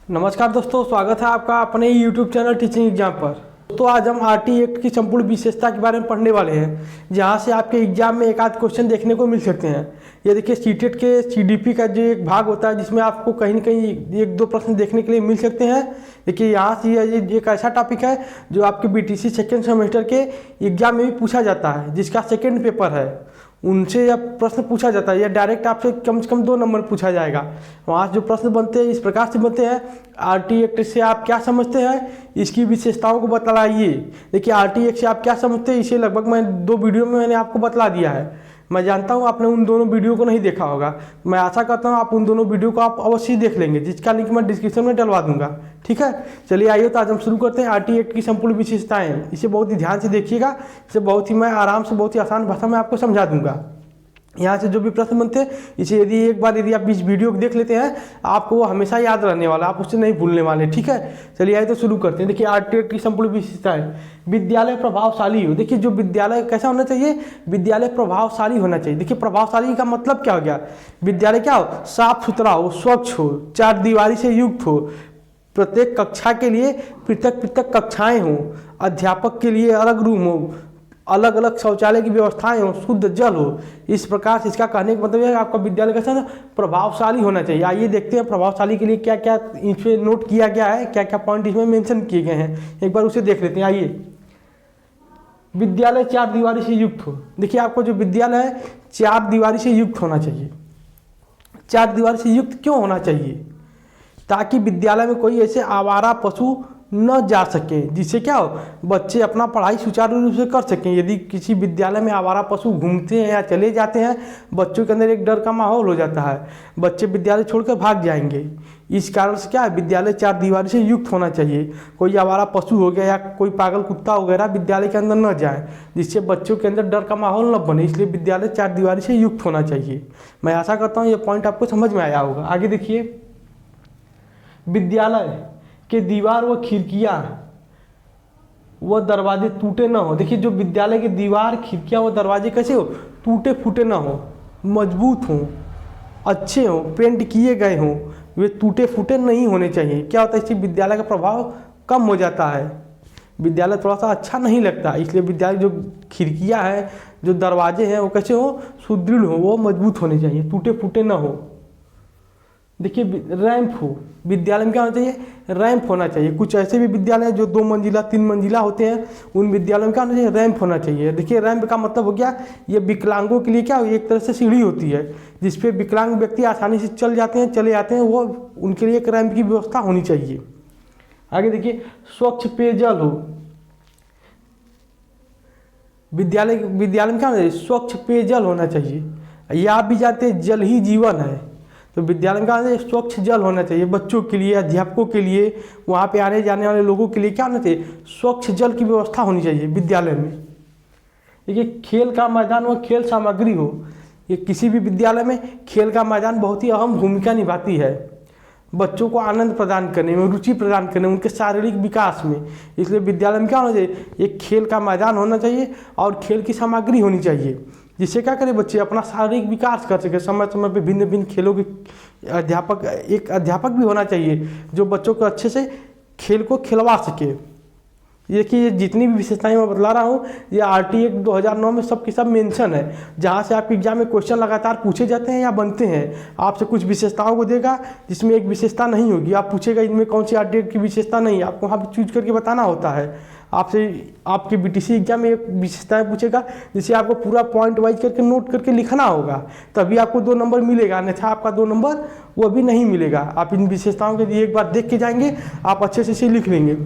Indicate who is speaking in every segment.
Speaker 1: नमस्कार दोस्तों, स्वागत है आपका अपने YouTube चैनल टीचिंग एग्जाम पर। तो आज हम आरटी एक्ट की संपूर्ण विशेषता के बारे में पढ़ने वाले हैं, जहां से आपके एग्जाम में एक आध क्वेश्चन देखने को मिल सकते हैं। ये देखिए सीटेट के सीडीपी का जो एक भाग होता है, जिसमें आपको कहीं न कहीं एक दो प्रश्न देखने के लिए मिल सकते हैं। देखिए यहाँ से ये एक ऐसा टॉपिक है जो आपके बीटीसी सेकेंड सेमेस्टर के एग्जाम में भी पूछा जाता है, जिसका सेकेंड पेपर है। उनसे अब प्रश्न पूछा जाता है या डायरेक्ट आपसे कम से कम 2 नंबर पूछा जाएगा। वहाँ जो प्रश्न बनते हैं इस प्रकार से बनते हैं। आरटी एक्ट से आप क्या समझते हैं, इसकी विशेषताओं को बतलाइए। देखिए आरटी एक्ट से आप क्या समझते हैं, इसे लगभग मैं 2 वीडियो में मैंने आपको बतला दिया है। मैं जानता हूँ आपने उन दोनों वीडियो को नहीं देखा होगा। मैं आशा करता हूँ आप उन दोनों वीडियो को आप अवश्य देख लेंगे, जिसका लिंक मैं डिस्क्रिप्शन में डलवा दूंगा। ठीक है, चलिए आइए तो आज हम शुरू करते हैं। आरटी एक्ट की संपूर्ण विशेषताएं, इसे बहुत ही ध्यान से देखिएगा। इसे बहुत ही मैं आराम से बहुत ही आसान भाषा में आपको समझा दूंगा। यहाँ से जो भी प्रश्न बनते हैं, इसे यदि आप इस वीडियो को देख लेते हैं, आपको वो हमेशा याद रहने वाला, आप उससे नहीं भूलने वाले। ठीक है, चलिए आइए तो शुरू करते हैं। देखिए आरटी एक्ट की संपूर्ण विशेषताएं। विद्यालय प्रभावशाली हो। देखिए जो विद्यालय कैसा होना चाहिए, विद्यालय प्रभावशाली होना चाहिए। देखिए प्रभावशाली का मतलब क्या हो गया, विद्यालय क्या हो, साफ सुथरा हो, स्वच्छ हो, 4 दीवारी से युक्त हो, प्रत्येक कक्षा के लिए पृथक पृथक कक्षाएं हों, अध्यापक के लिए अलग रूम हो, अलग अलग शौचालय की व्यवस्थाएं हो, शुद्ध जल हो। इस प्रकार से इसका कहने का मतलब है आपका विद्यालय कैसा ना प्रभावशाली होना चाहिए। आइए देखते हैं प्रभावशाली के लिए क्या क्या इस पे नोट किया गया है, क्या क्या पॉइंट इसमें मेंशन किए गए हैं, एक बार उसे देख लेते हैं। आइए, विद्यालय 4 दीवारी से युक्त हो। देखिए आपको जो विद्यालय है 4 दीवारी से युक्त होना चाहिए। 4 दीवारी से युक्त क्यों होना चाहिए, ताकि विद्यालय में कोई ऐसे आवारा पशु न जा सके, जिससे क्या हो बच्चे अपना पढ़ाई सुचारू रूप से कर सकें। यदि किसी विद्यालय में आवारा पशु घूमते हैं या चले जाते हैं, बच्चों के अंदर एक डर का माहौल हो जाता है, बच्चे विद्यालय छोड़कर भाग जाएंगे। इस कारण से क्या है, विद्यालय 4 दीवारी से युक्त होना चाहिए। कोई आवारा पशु हो गया या कोई पागल कुत्ता वगैरह विद्यालय के अंदर न जाए, जिससे बच्चों के अंदर डर का माहौल न बने। इसलिए विद्यालय 4 दीवारी से युक्त होना चाहिए। मैं आशा करता हूँ ये पॉइंट आपको समझ में आया होगा। आगे देखिए, विद्यालय के दीवार व खिड़कियां व दरवाजे टूटे न हो। देखिए जो विद्यालय के दीवार, खिड़कियां व दरवाजे कैसे हो, टूटे फूटे ना हो, मजबूत हों, अच्छे हों, पेंट किए गए हों, वे टूटे फूटे नहीं होने चाहिए। क्या होता है, इससे विद्यालय का प्रभाव कम हो जाता है, विद्यालय थोड़ा सा अच्छा नहीं लगता। इसलिए विद्यालय जो खिड़कियाँ हैं, जो दरवाजे हैं, वो कैसे हो, सुदृढ़ हो, वो मजबूत होने चाहिए, टूटे फूटे ना हो। देखिए रैंप हो, विद्यालय में क्या होना चाहिए, रैंप होना चाहिए। कुछ ऐसे भी विद्यालय जो 2 मंजिला 3 मंजिला होते हैं, उन विद्यालयों में क्या होना चाहिए, रैंप होना चाहिए। देखिए रैंप का मतलब हो गया, ये विकलांगों के लिए क्या हो, एक तरह से सीढ़ी होती है, जिसपे विकलांग व्यक्ति आसानी से चल जाते हैं, चले जाते हैं, वो उनके लिए एक रैंप की व्यवस्था होनी चाहिए। आगे देखिए, स्वच्छ पेयजल हो। विद्यालय में क्या होना चाहिए, स्वच्छ पेयजल होना चाहिए। ये आप भी जानते हैं जल ही जीवन है, तो विद्यालय में क्या होना चाहिए, स्वच्छ जल होना चाहिए। बच्चों के लिए, अध्यापकों के लिए, वहाँ पे आने जाने वाले लोगों के लिए क्या होना चाहिए, स्वच्छ जल की व्यवस्था होनी चाहिए विद्यालय में। देखिए खेल का मैदान व खेल सामग्री हो। ये किसी भी विद्यालय में खेल का मैदान बहुत ही अहम भूमिका निभाती है, बच्चों को आनंद प्रदान करने में, रुचि प्रदान करने में, उनके शारीरिक विकास में। इसलिए विद्यालय में क्या होना चाहिए, एक खेल का मैदान होना चाहिए और खेल की सामग्री होनी चाहिए, जिससे क्या करें बच्चे अपना शारीरिक विकास कर सके। समय समय पे भिन्न भिन्न खेलों के एक अध्यापक भी होना चाहिए, जो बच्चों को अच्छे से खेल को खिलवा सके। देखिए ये जितनी भी विशेषताएं मैं बतला रहा हूँ, ये आरटी एक्ट 2009 में सब के सब मेंशन है, जहाँ से आपके एग्जाम में क्वेश्चन लगातार पूछे जाते हैं या बनते हैं। आपसे कुछ विशेषताओं को देगा, जिसमें एक विशेषता नहीं होगी, आप पूछेगा इनमें कौन सी आरटी एक्ट की विशेषता नहीं है, आपको वहाँ पर चूज करके बताना होता है। आपसे आपके बीटीसी एग्जाम में एक विशेषताएं पूछेगा, जिसे आपको पूरा पॉइंट वाइज करके नोट करके लिखना होगा, तभी आपको 2 नंबर मिलेगा, अन्यथा आपका 2 नंबर वो भी नहीं मिलेगा। आप इन विशेषताओं के लिए एक बार देख के जाएंगे, आप अच्छे से इसे लिख लेंगे।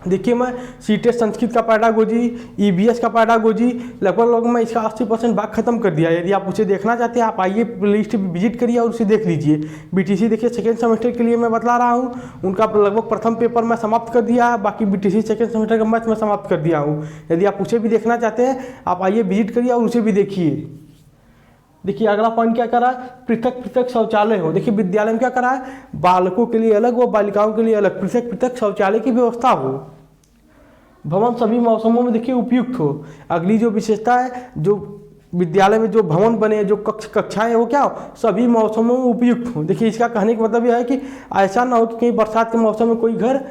Speaker 1: देखिए मैं सीटेट संस्कृत का पैडागोजी, ईवीएस का पैडागोजी लगभग मैं इसका 80% भाग खत्म कर दिया है। यदि आप उसे देखना चाहते हैं, आप आइए प्लेलिस्ट विजिट करिए और उसे देख लीजिए। बीटीसी देखिए सेकेंड सेमेस्टर के लिए मैं बतला रहा हूँ, उनका लगभग प्रथम पेपर मैं समाप्त कर दिया है, बाकी बीटीसी सेकेंड सेमेस्टर का मैथ मैं समाप्त कर दिया हूँ। यदि आप उसे भी देखना चाहते हैं, आप आइए विजिट करिए और उसे भी देखिए। देखिए अगला पॉइंट क्या करा है, पृथक पृथक शौचालय हो। देखिए विद्यालय में क्या करा है, बालकों के लिए अलग व बालिकाओं के लिए अलग पृथक पृथक शौचालय की व्यवस्था हो। भवन सभी मौसमों में देखिए उपयुक्त हो। अगली जो विशेषता है, जो विद्यालय में जो भवन बने, जो कक्षाएं हैं, वो क्या हो, सभी मौसमों में उपयुक्त हों। देखिए इसका कहने का मतलब यह है कि ऐसा ना हो कि कहीं बरसात के मौसम में कोई घर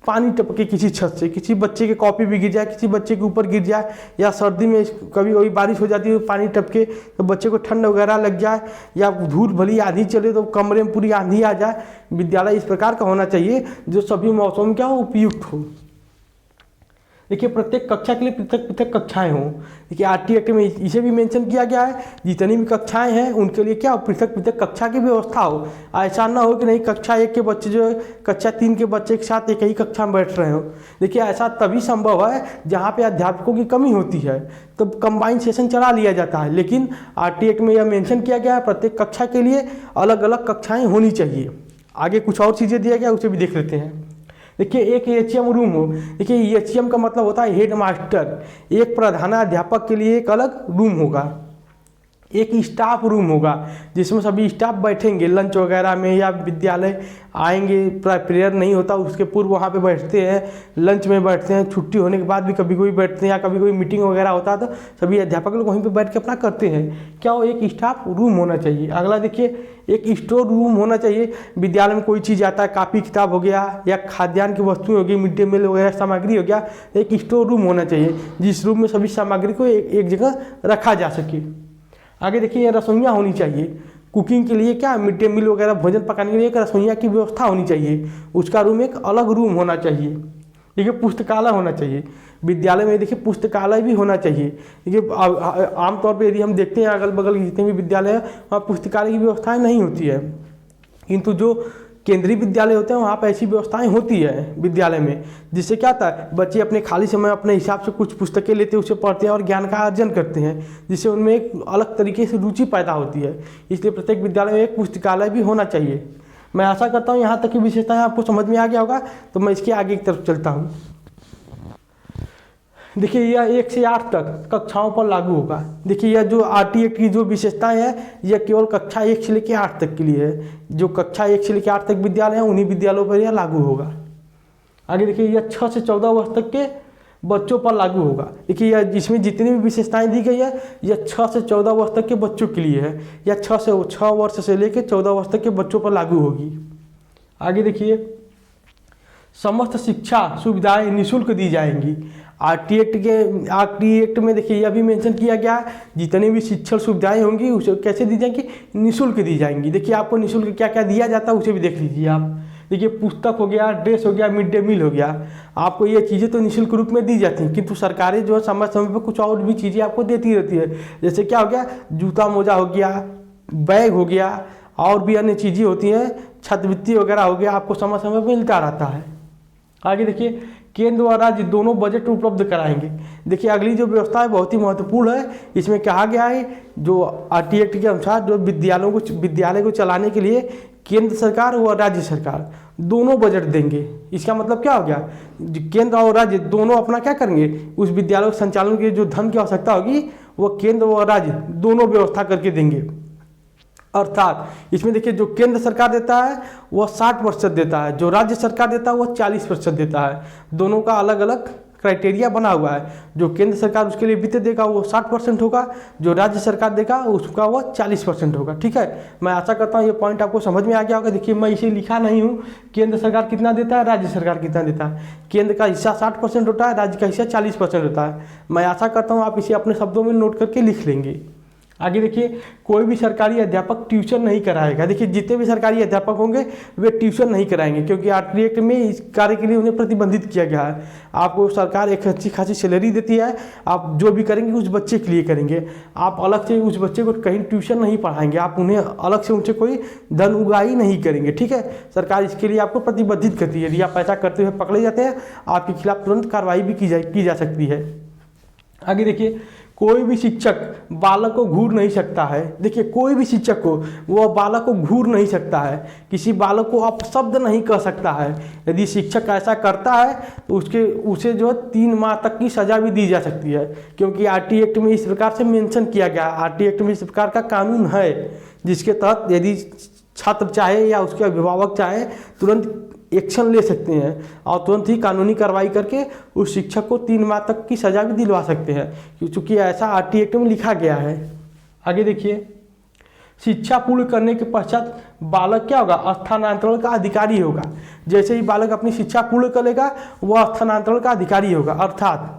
Speaker 1: पानी टपके किसी छत से, किसी बच्चे के कॉपी भी गिर जाए, किसी बच्चे के ऊपर गिर जाए, या सर्दी में कभी कभी बारिश हो जाती है तो पानी टपके तो बच्चे को ठंड वगैरह लग जाए, या धूल भली आंधी चले तो कमरे में पूरी आंधी आ जाए। विद्यालय इस प्रकार का होना चाहिए जो सभी मौसम में क्या हो, उपयुक्त हो। देखिए प्रत्येक कक्षा के लिए पृथक पृथक कक्षाएं हों। देखिए आरटी एक्ट में इसे भी मेंशन किया गया है, जितनी भी कक्षाएं हैं उनके लिए क्या हो, पृथक पृथक कक्षा की व्यवस्था हो। ऐसा ना हो कि नहीं कक्षा 1 के बच्चे जो है कक्षा 3 के बच्चे के साथ एक ही कक्षा में बैठ रहे हो। देखिए ऐसा तभी संभव है जहाँ पे अध्यापकों की कमी होती है, तो कंबाइंड सेशन चला लिया जाता है। लेकिन आरटी एक्ट में यह मेंशन किया गया है प्रत्येक कक्षा के लिए अलग अलग कक्षाएँ होनी चाहिए। आगे कुछ और चीज़ें दिया गया, उसे भी देख लेते हैं। देखिए एक एचएम रूम हो। देखिए एचएम का मतलब होता है हेड मास्टर। एक प्रधानाध्यापक के लिए एक अलग रूम होगा। एक स्टाफ रूम होगा जिसमें सभी स्टाफ बैठेंगे लंच वगैरह में, या विद्यालय आएंगे प्रेयर नहीं होता उसके पूर्व वहाँ पे बैठते हैं, लंच में बैठते हैं, छुट्टी होने के बाद भी कभी कोई बैठते हैं, या कभी कोई मीटिंग वगैरह होता है तो सभी अध्यापक लोग वहीं पे बैठ के अपना करते हैं। क्या हो, एक स्टाफ रूम होना चाहिए। अगला देखिए एक स्टोर रूम होना चाहिए। विद्यालय में कोई चीज़ आता है, कापी किताब हो गया या खाद्यान्न की वस्तुएं हो गई, मिड डे मील वगैरह सामग्री हो गया, एक स्टोर रूम होना चाहिए जिस रूम में सभी सामग्री को एक जगह रखा जा सके। आगे देखिए ये रसोइयाँ होनी चाहिए। कुकिंग के लिए क्या, मिड डे मील वगैरह भोजन पकाने के लिए एक रसोइया की व्यवस्था होनी चाहिए, उसका रूम एक अलग रूम होना चाहिए। देखिए पुस्तकालय होना चाहिए। विद्यालय में देखिए पुस्तकालय भी होना चाहिए। देखिए आमतौर पर यदि हम देखते हैं अगल बगल जितने भी विद्यालय हैं वहाँ पुस्तकालय की व्यवस्थाएँ नहीं होती है, किंतु जो केंद्रीय विद्यालय होते हैं वहाँ पर ऐसी व्यवस्थाएं होती है विद्यालय में, जिससे क्या होता है बच्चे अपने खाली समय अपने हिसाब से कुछ पुस्तकें लेते हैं, उसे पढ़ते हैं और ज्ञान का अर्जन करते हैं, जिससे उनमें एक अलग तरीके से रुचि पैदा होती है। इसलिए प्रत्येक विद्यालय में एक पुस्तकालय भी होना चाहिए। मैं आशा करता हूँ यहाँ तक की विशेषताएं आपको समझ में आ गया होगा। तो मैं इसके आगे की तरफ चलता हूँ। देखिए यह 1 से 8 तक कक्षाओं पर लागू होगा। देखिए यह जो आरटी एक्ट की जो विशेषताएं हैं यह केवल कक्षा 1 से लेकर 8 तक के लिए है। जो कक्षा 1 से लेकर 8 तक विद्यालय हैं उन्हीं विद्यालयों पर यह लागू होगा। आगे देखिए यह 6 से 14 वर्ष तक के बच्चों पर लागू होगा। देखिए यह इसमें जितनी भी विशेषताएं दी गई है यह 6 से 14 वर्ष तक के बच्चों के लिए है। यह 6 वर्ष से लेकर 14 वर्ष तक के बच्चों पर लागू होगी। आगे देखिए समस्त शिक्षा सुविधाएं निःशुल्क दी जाएंगी। आरटी एक्ट में देखिए यह भी मेंशन किया गया है जितनी भी शिक्षण सुविधाएं होंगी उसे कैसे दी जाएंगी, निःशुल्क दी जाएंगी। देखिए आपको निःशुल्क क्या क्या दिया जाता है उसे भी देख लीजिए आप। देखिए पुस्तक हो गया, ड्रेस हो गया, मिड डे मील हो गया, आपको ये चीज़ें तो निःशुल्क रूप में दी जाती हैं, किंतु सरकारें जो है समय समय पर कुछ और भी चीज़ें आपको देती रहती है। जैसे क्या हो गया, जूता मोजा हो गया, बैग हो गया, और भी अन्य चीज़ें होती हैं, छात्रवृत्ति वगैरह हो गया, आपको समय समय पर मिलता रहता है। आगे देखिए केंद्र और राज्य दोनों बजट उपलब्ध कराएंगे। देखिए अगली जो व्यवस्था है बहुत ही महत्वपूर्ण है। इसमें कहा गया है जो आरटी एक्ट के अनुसार जो विद्यालय को चलाने के लिए केंद्र सरकार व राज्य सरकार दोनों बजट देंगे। इसका मतलब क्या हो गया, केंद्र और राज्य दोनों अपना क्या करेंगे, उस विद्यालय के संचालन के जो धन की आवश्यकता होगी वह केंद्र व राज्य दोनों व्यवस्था करके देंगे। अर्थात इसमें देखिए जो केंद्र सरकार देता है वह 60% देता है, जो राज्य सरकार देता है वह 40% देता है। दोनों का अलग अलग क्राइटेरिया बना हुआ है। जो केंद्र सरकार उसके लिए वित्त देगा वो 60% होगा, जो राज्य सरकार देगा उसका वह 40% होगा। ठीक है, मैं आशा करता हूँ ये पॉइंट आपको समझ में आ गया होगा। देखिए मैं इसे लिखा नहीं हूँ केंद्र सरकार कितना देता है, राज्य सरकार कितना देता है। केंद्र का हिस्सा 60% होता है, राज्य का हिस्सा 40% होता है। मैं आशा करता हूँ आप इसे अपने शब्दों में नोट करके लिख लेंगे। आगे देखिए कोई भी सरकारी अध्यापक ट्यूशन नहीं कराएगा। देखिए जितने भी सरकारी अध्यापक होंगे वे ट्यूशन नहीं कराएंगे, क्योंकि आरटी एक्ट में इस कार्य के लिए उन्हें प्रतिबंधित किया गया है। आपको सरकार एक अच्छी खासी सैलरी देती है, आप जो भी करेंगे उस बच्चे के लिए करेंगे। आप अलग से उस बच्चे को कहीं ट्यूशन नहीं पढ़ाएंगे, आप उन्हें अलग से उनसे कोई धन उगाही नहीं करेंगे। ठीक है, सरकार इसके लिए आपको प्रतिबंधित करती है। यदि आप ऐसा करते हुए पकड़े जाते हैं आपके खिलाफ तुरंत कार्रवाई भी की जा सकती है। आगे देखिए कोई भी शिक्षक बालक को घूर नहीं सकता है। देखिए कोई भी शिक्षक को वह बालक को घूर नहीं सकता है, किसी बालक को अपशब्द नहीं कह सकता है। यदि शिक्षक ऐसा करता है तो उसे जो 3 माह तक की सज़ा भी दी जा सकती है, क्योंकि आरटी एक्ट में इस प्रकार से मेंशन किया गया। आरटी एक्ट में इस प्रकार का कानून है जिसके तहत यदि छात्र चाहे या उसके अभिभावक चाहे तुरंत एक्शन ले सकते हैं और तुरंत ही कानूनी कार्रवाई करके उस शिक्षक को 3 माह तक की सज़ा भी दिलवा सकते हैं, क्योंकि ऐसा आरटी एक्ट में लिखा गया है। आगे देखिए, शिक्षा पूर्ण करने के पश्चात बालक क्या होगा, स्थानांतरण का अधिकारी होगा। जैसे ही बालक अपनी शिक्षा पूर्ण करेगा वह स्थानांतरण का अधिकारी होगा। अर्थात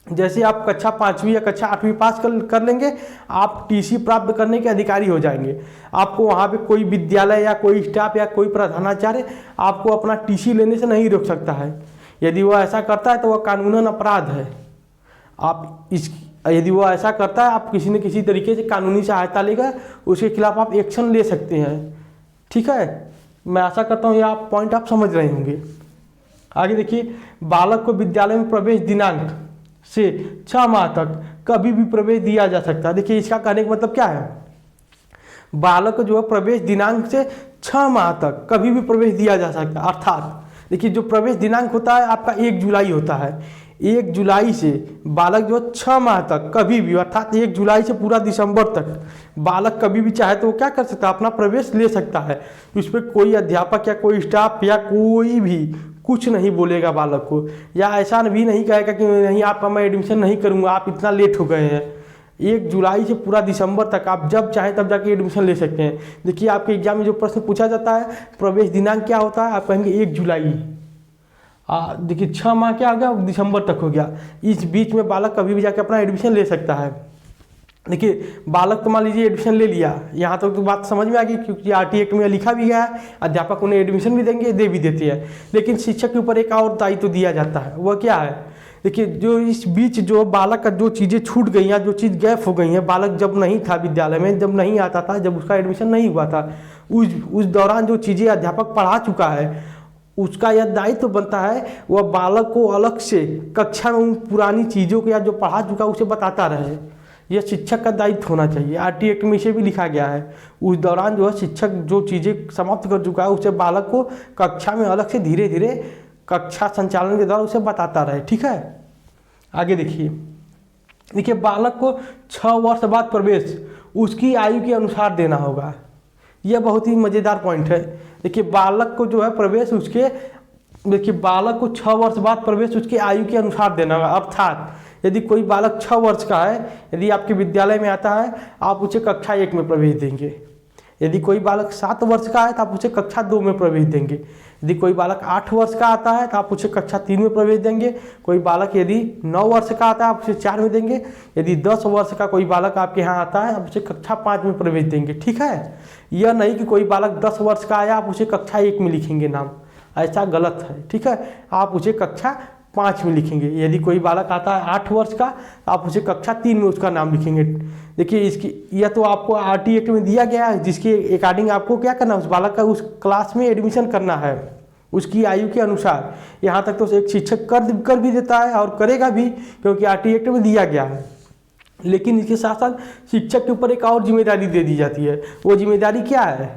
Speaker 1: जैसे आप कक्षा 5वीं या कक्षा 8वीं पास कर लेंगे, आप टीसी प्राप्त करने के अधिकारी हो जाएंगे। आपको वहाँ पे कोई विद्यालय या कोई स्टाफ या कोई प्रधानाचार्य आपको अपना टीसी लेने से नहीं रोक सकता है। यदि वह ऐसा करता है तो वह कानूनन अपराध है। यदि वो ऐसा करता है, आप किसी न किसी तरीके से कानूनी सहायता लेकर उसके खिलाफ आप एक्शन ले सकते हैं। ठीक है, मैं आशा करता हूँ यह पॉइंट आप समझ रहे होंगे। आगे देखिए, बालक को विद्यालय में प्रवेश दिनांक से 6 माह तक कभी भी प्रवेश दिया जा सकता है। देखिए, इसका कहने का मतलब क्या है, बालक को जो है प्रवेश दिनांक से 6 माह तक कभी भी प्रवेश दिया जा सकता है। अर्थात देखिए, जो प्रवेश दिनांक होता है आपका 1 जुलाई होता है। 1 जुलाई से बालक जो 6 माह तक कभी भी, अर्थात 1 जुलाई से पूरा दिसंबर तक बालक कभी भी चाहे तो वो क्या कर सकता है, अपना प्रवेश ले सकता है। उस पर कोई अध्यापक या कोई स्टाफ या कोई भी कुछ नहीं बोलेगा बालक को, या ऐसा भी नहीं कहेगा कि नहीं आपका मैं एडमिशन नहीं करूँगा, आप इतना लेट हो गए हैं। 1 जुलाई से पूरा दिसंबर तक आप जब चाहें तब जाके एडमिशन ले सकते हैं। देखिए, आपके एग्जाम में जो प्रश्न पूछा जाता है, प्रवेश दिनांक क्या होता है, आप कहेंगे 1 जुलाई। देखिए, 6 माह क्या हो गया, दिसंबर तक हो गया। इस बीच में बालक कभी भी जाके अपना एडमिशन ले सकता है। देखिए, बालक तो मान लीजिए एडमिशन ले लिया, यहाँ तक तो बात समझ में आ गई, क्योंकि आरटी एक्ट में लिखा भी गया है, अध्यापक उन्हें एडमिशन भी देंगे, दे भी देते हैं। लेकिन शिक्षक के ऊपर एक और दायित्व तो दिया जाता है, वह क्या है, देखिए, जो इस बीच जो बालक का जो चीज़ें छूट गई हैं, जो चीज़ गैप हो गई हैं, बालक जब नहीं था विद्यालय में, जब नहीं आता था, जब उसका एडमिशन नहीं हुआ था, उस दौरान जो चीज़ें अध्यापक पढ़ा चुका है, उसका यह दायित्व तो बनता है वह बालक को अलग से कक्षा में उन पुरानी चीज़ों को या जो पढ़ा चुका उसे बताता रहे। यह शिक्षक का दायित्व होना चाहिए। आरटी एक्ट में इसे भी लिखा गया है। उस दौरान जो है शिक्षक जो चीज़ें समाप्त कर चुका है उसे बालक को कक्षा में अलग से धीरे धीरे कक्षा संचालन के दौरान उसे बताता रहे। ठीक है, आगे देखिए, बालक को 6 वर्ष बाद प्रवेश उसकी आयु के अनुसार देना होगा। यह बहुत ही मज़ेदार पॉइंट है। देखिए, बालक को जो है प्रवेश बालक को 6 वर्ष बाद प्रवेश उसकी आयु के अनुसार देना होगा। अर्थात यदि कोई बालक 6 वर्ष का है, यदि आपके विद्यालय में आता है, आप उसे कक्षा 1 में प्रवेश देंगे। यदि कोई बालक 7 वर्ष का है तो आप उसे कक्षा 2 में प्रवेश देंगे। यदि कोई बालक 8 वर्ष का आता है तो आप उसे कक्षा 3 में प्रवेश देंगे। कोई बालक यदि 9 वर्ष का आता है आप उसे 4 में देंगे। यदि 10 वर्ष का कोई बालक आपके यहाँ आता है आप उसे कक्षा 5 में प्रवेश देंगे। ठीक है, यह नहीं कि कोई बालक 10 वर्ष का आया आप उसे कक्षा 1 में लिखेंगे नाम, ऐसा गलत है। ठीक है, आप उसे कक्षा 5 में लिखेंगे। यदि कोई बालक आता है 8 वर्ष का आप उसे कक्षा 3 में उसका नाम लिखेंगे। देखिए, इसकी यह तो आपको आरटी एक्ट में दिया गया है, जिसके अकॉर्डिंग आपको क्या करना है, उस बालक का उस क्लास में एडमिशन करना है उसकी आयु के अनुसार। यहाँ तक तो एक शिक्षक कर भी देता है और करेगा भी, क्योंकि आरटी एक्ट में दिया गया है। लेकिन इसके साथ साथ शिक्षक के ऊपर एक और जिम्मेदारी दे दी जाती है। वो जिम्मेदारी क्या है,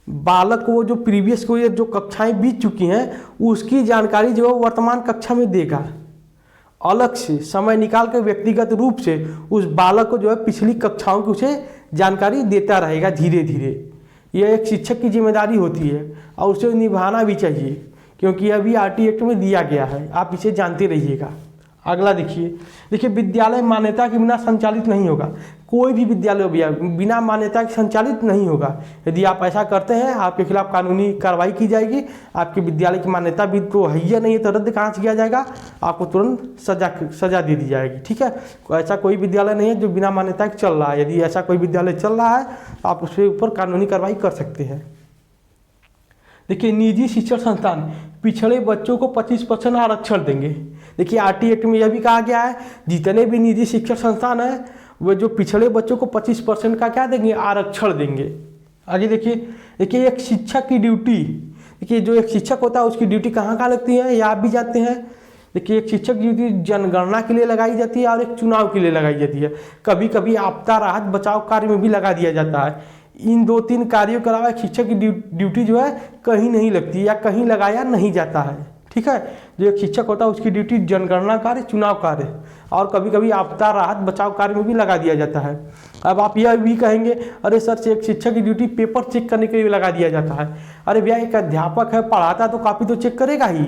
Speaker 1: बालक को जो प्रीवियस को जो कक्षाएं बीत चुकी हैं उसकी जानकारी जो वर्तमान कक्षा में देगा। अलग से समय निकाल कर व्यक्तिगत रूप से उस बालक को जो है पिछली कक्षाओं की उसे जानकारी देता रहेगा धीरे धीरे। यह एक शिक्षक की जिम्मेदारी होती है और उसे निभाना भी चाहिए, क्योंकि अभी आरटी एक्ट में दिया गया है। आप इसे जानते रहिएगा। अगला देखिए, विद्यालय मान्यता के बिना संचालित नहीं होगा। कोई भी विद्यालय बिना मान्यता के संचालित नहीं होगा। यदि आप ऐसा करते हैं आपके खिलाफ कानूनी कार्रवाई की जाएगी। आपके विद्यालय की मान्यता भी तो है ही नहीं है तो रद्द कहाँ से किया जाएगा, आपको तुरंत सजा दे दी जाएगी। ठीक है, ऐसा कोई विद्यालय नहीं है जो बिना मान्यता के चल रहा है। यदि ऐसा कोई विद्यालय चल रहा है तो आप उसके ऊपर कानूनी कार्रवाई कर सकते हैं। देखिए, निजी शिक्षण संस्थान पिछड़े बच्चों को 25% आरक्षण देंगे। देखिए, आरटी एक्ट में यह भी कहा गया है जितने भी निजी शिक्षण संस्थान हैं वो जो पिछड़े बच्चों को 25% का क्या देंगे, आरक्षण देंगे। आगे देखिए, एक शिक्षक की ड्यूटी, देखिए जो एक शिक्षक होता है उसकी ड्यूटी कहाँ लगती है ये आप भी जानते हैं। देखिए, एक शिक्षक की ड्यूटी जनगणना के लिए लगाई जाती है और एक चुनाव के लिए लगाई जाती है। कभी कभी आपदा राहत बचाव कार्य में भी लगा दिया जाता है। इन 2-3 कार्यों के अलावा शिक्षक की ड्यूटी जो है कहीं नहीं लगती या कहीं लगाया नहीं जाता है। ठीक है। जो एक शिक्षक होता है उसकी ड्यूटी जनगणना कार्य, चुनाव कार्य और कभी कभी आपदा राहत बचाव कार्य में भी लगा दिया जाता है। अब आप यह भी कहेंगे अरे सर से एक शिक्षक की ड्यूटी पेपर चेक करने के लिए लगा दिया जाता है। अरे भैया एक अध्यापक है, पढ़ाता तो कॉपी तो चेक करेगा ही,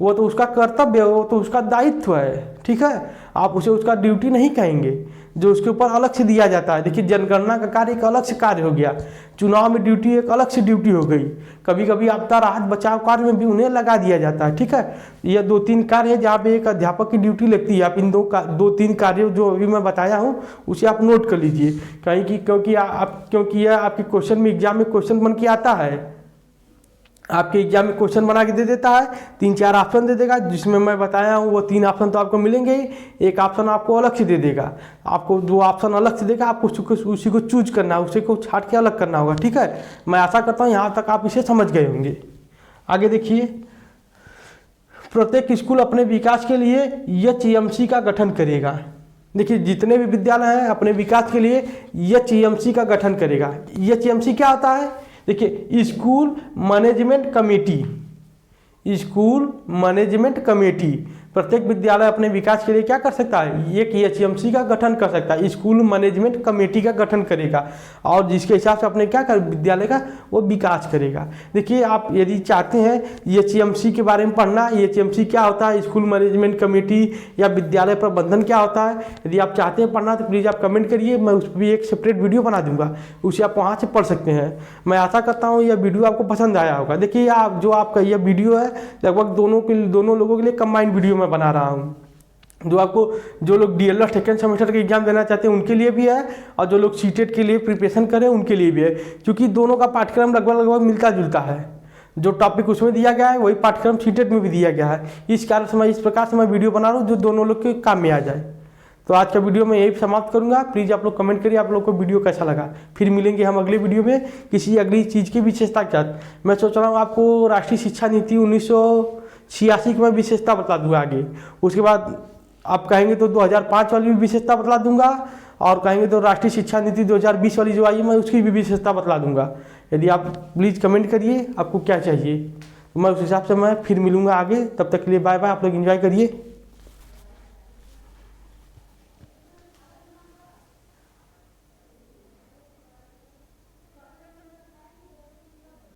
Speaker 1: वो तो उसका कर्तव्य है, वो तो उसका दायित्व है, ठीक है। आप उसे उसका ड्यूटी नहीं कहेंगे, जो उसके ऊपर अलग से दिया जाता है। देखिए जनगणना का कार्य एक अलग से कार्य हो गया, चुनाव में ड्यूटी एक अलग से ड्यूटी हो गई, कभी कभी आपदा राहत बचाव कार्य में भी उन्हें लगा दिया जाता है, ठीक है। यह 2-3 कार्य है जहाँ पे एक अध्यापक की ड्यूटी लगती है। आप इन 2-3 कार्यों जो अभी मैं बताया हूँ उसे आप नोट कर लीजिए, कहीं की क्योंकि यह आपके क्वेश्चन में एग्जाम में क्वेश्चन बन के आता है। आपके एग्जाम में क्वेश्चन बना के दे देता है, 3-4 ऑप्शन दे देगा, जिसमें मैं बताया हूँ वो 3 ऑप्शन तो आपको मिलेंगे ही, एक ऑप्शन आपको अलग से दे देगा। आपको 2 ऑप्शन अलग से देगा, आपको उसी को चूज करना है, उसी को छाट के अलग करना होगा, ठीक है। मैं आशा करता हूँ यहाँ तक आप इसे समझ गए होंगे। आगे देखिए, प्रत्येक स्कूल अपने विकास के लिए एचईएमसी का गठन करेगा। देखिए जितने भी विद्यालय हैं अपने विकास के लिए एचईएमसी का गठन करेगा। एचईएमसी क्या होता है? देखिए school management committee, school management committee प्रत्येक विद्यालय अपने विकास के लिए क्या कर सकता है? एक एचईएमसी का गठन कर सकता है, स्कूल मैनेजमेंट कमेटी का गठन करेगा और जिसके हिसाब से अपने क्या कर विद्यालय का वो विकास करेगा। देखिए आप यदि चाहते हैं एचईएमसी के बारे में पढ़ना, एचईएमसी क्या होता है, स्कूल मैनेजमेंट कमेटी या विद्यालय प्रबंधन क्या होता है, यदि आप चाहते हैं पढ़ना तो प्लीज़ आप कमेंट करिए, मैं उस पर भी एक सेपरेट वीडियो बना दूंगा, उसे आप वहाँ से पढ़ सकते हैं। मैं आशा करता हूँ यह वीडियो आपको पसंद आया होगा। देखिए आप जो आपका यह वीडियो है लगभग दोनों लोगों के लिए कंबाइंड वीडियो मैं बना रहा हूँ, जो लोग डीएलएड सेकेंड सेमेस्टर के एग्जाम देना चाहते हैं उनके लिए भी है और जो लोग सीटेट के लिए प्रिपरेशन करें उनके लिए भी है, क्योंकि दोनों का पाठ्यक्रम लगभग मिलता जुलता है। जो टॉपिक उसमें दिया गया है वही पाठ्यक्रम सीटेट में भी दिया गया है। इस कारण से मैं इस प्रकार से मैं वीडियो बना रहा हूँ जो दोनों लोग के काम में आ जाए। तो आज का वीडियो मैं यही समाप्त करूंगा। प्लीज़ आप लोग कमेंट करिए आप लोग को वीडियो कैसा लगा। फिर मिलेंगे हम अगले वीडियो में किसी अगली चीज़ की विशेषता के साथ। मैं सोच रहा हूँ आपको राष्ट्रीय शिक्षा नीति 1986 की मैं विशेषता बता दूंगा आगे। उसके बाद आप कहेंगे तो 2005 वाली भी विशेषता बतला दूंगा और कहेंगे तो राष्ट्रीय शिक्षा नीति 2020 वाली जो आई है मैं उसकी भी विशेषता बतला दूंगा। यदि आप प्लीज़ कमेंट करिए आपको क्या चाहिए, तो मैं उस हिसाब से मैं फिर मिलूंगा आगे। तब तक के लिए बाय बाय, आप लोग एंजॉय करिए।